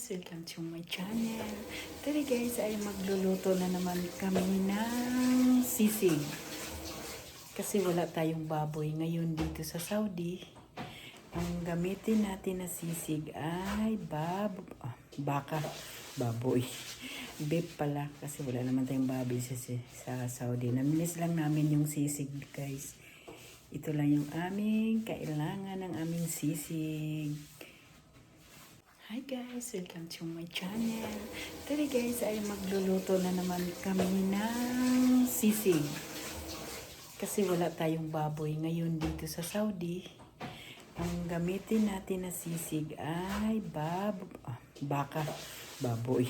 guys! Welcome to my channel. Today guys ay magluluto na naman kami ng sisig. Kasi wala tayong baboy ngayon dito sa Saudi. Ang gamitin natin na sisig ay baka, baboy. Beef pala kasi wala naman tayong baboy sa Saudi. Namiss lang namin yung sisig guys. Ito lang yung aming kailangan ng aming sisig. Hi guys! Welcome to my channel. Today guys ay magluluto na naman kami ng sisig. Kasi wala tayong baboy ngayon dito sa Saudi. Ang gamitin natin na sisig ay baka, baboy.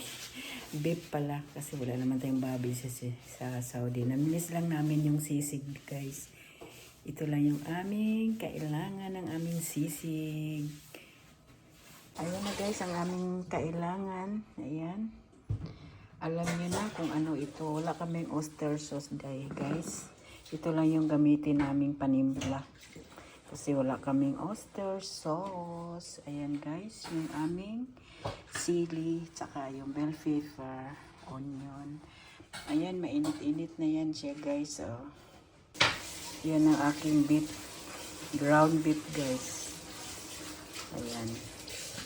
Beef pala kasi wala naman tayong baboy sa Saudi. Namiss lang namin yung sisig guys. Ito lang yung aming kailangan ng aming sisig. Ayan na guys, ang aming kailangan. Ayan. Alam niyo na kung ano ito. Wala kaming oyster sauce guys. Ito lang yung gamitin naming panimpla. Kasi wala kaming oyster sauce. Ayan guys, yung aming sili, tsaka yung bell pepper, onion. Ayan, mainit-init na yan siya guys. Oh. Yan ang aking beef. Ground beef guys. Ayan.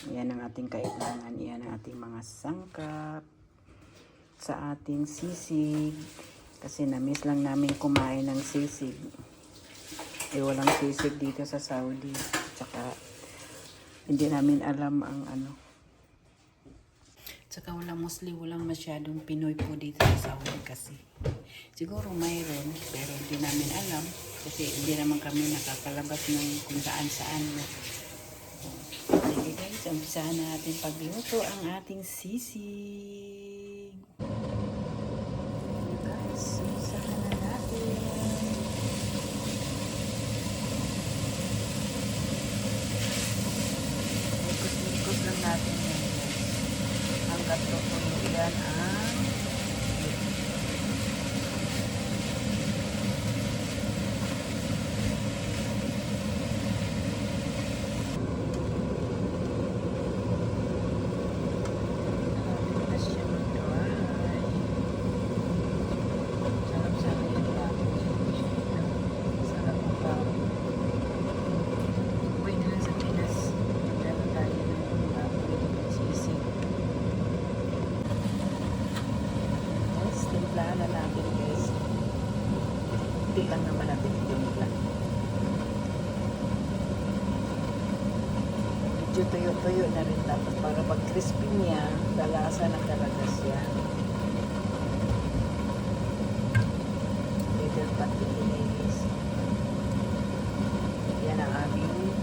Yan ang ating kailangan. Yan ang ating mga sangkap sa ating sisig. Kasi na-miss lang namin kumain ng sisig. Walang sisig dito sa Saudi. Tsaka hindi namin alam ang ano. Tsaka walang masyadong Pinoy po dito sa Saudi kasi. Siguro mayroon, pero hindi namin alam. Kasi hindi naman kami nakapalabas ng kung saan-saan. Sige guys, umpisahan na natin pagluto ang ating sisig. Guys, umpisahan na natin. Ikos-ikos lang natin yan guys. Hanggat tutulo yan ang na natin guys. Hindi lang naman natin itimpla. Medyo tuyo-tuyo na rin tapos para pag crispy niya, dalasa na talaga siya. Little pati guys. Yan ang aming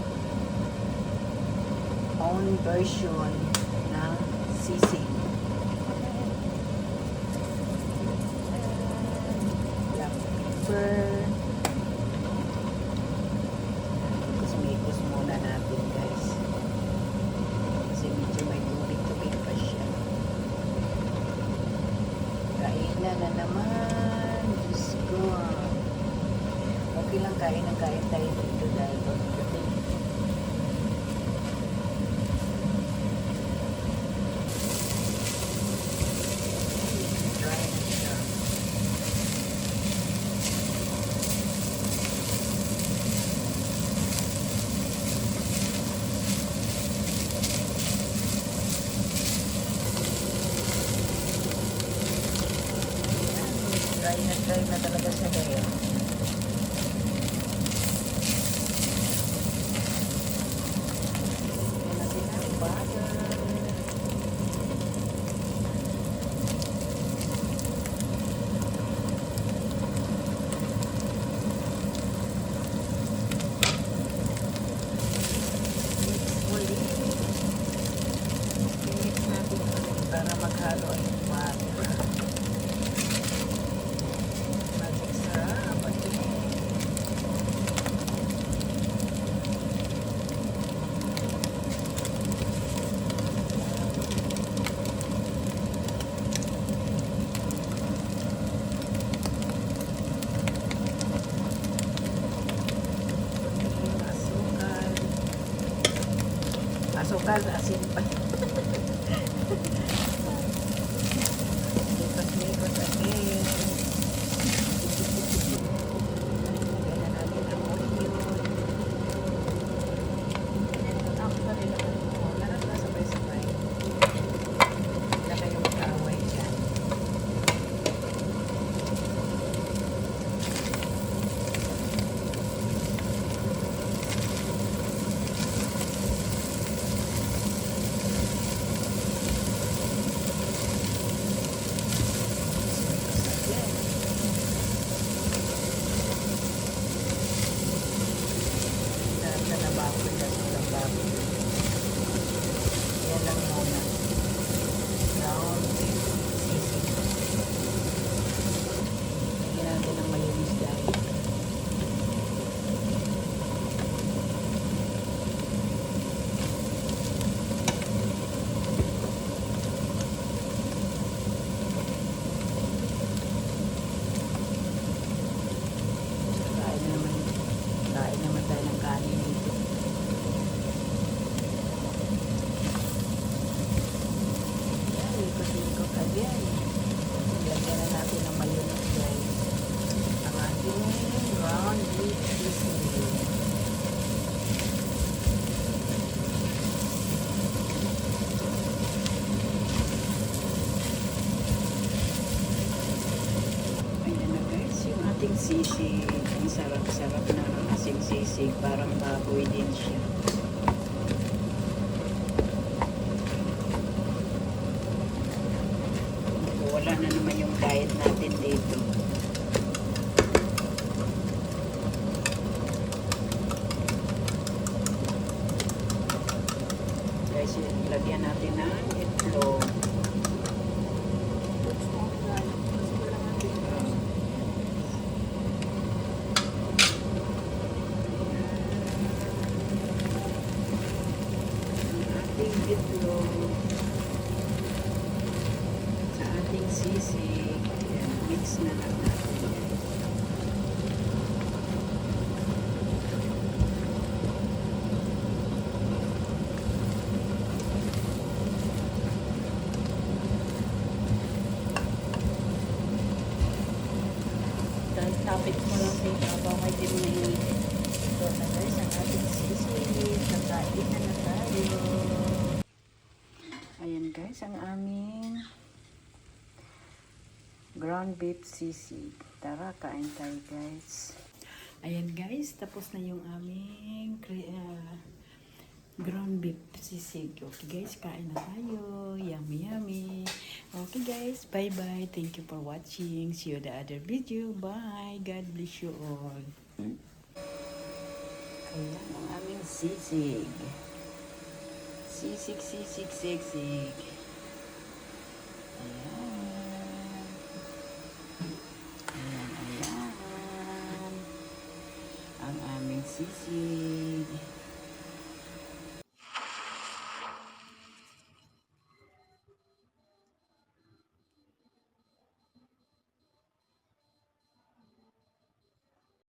own version ng sisig. Ikos-ikos muna natin guys. Kasi medyo may tubig-tubig pa siya. Kainan na naman. Diyos ko. Okay lang kain ng kain tayo dito dahil pagdating. Dry na talaga siya ngayon. Yan natin ang butter. Mix natin para maghalo ay butter. Asukal, asin pa. sisig. Ang sarap-sarap na kasing sisig. Parang baboy din siya. Wala na naman yung diet natin dito. Guys, lagyan natin ng itlog. Ating itlog sa ating sisig. Ayan, mix na lang natin, guys. Dahil tapit mo lang sa ibabaw, may di mo nainit. Ito na guys, ang ating sisig. Kakain na na tayo. Ayan guys, ang aming ground beef sisig. Tara, kain tayo guys. Ayan guys, tapos na yung aming ground beef sisig. Okay guys, kain na tayo. Yummy yummy. Okay guys, bye bye. Thank you for watching. See you the other video. Bye. God bless you all. Ayan ang aming sisig. Sisig, sisig, sisig. Ayan. Ayan, ayan. Ang aming sisig.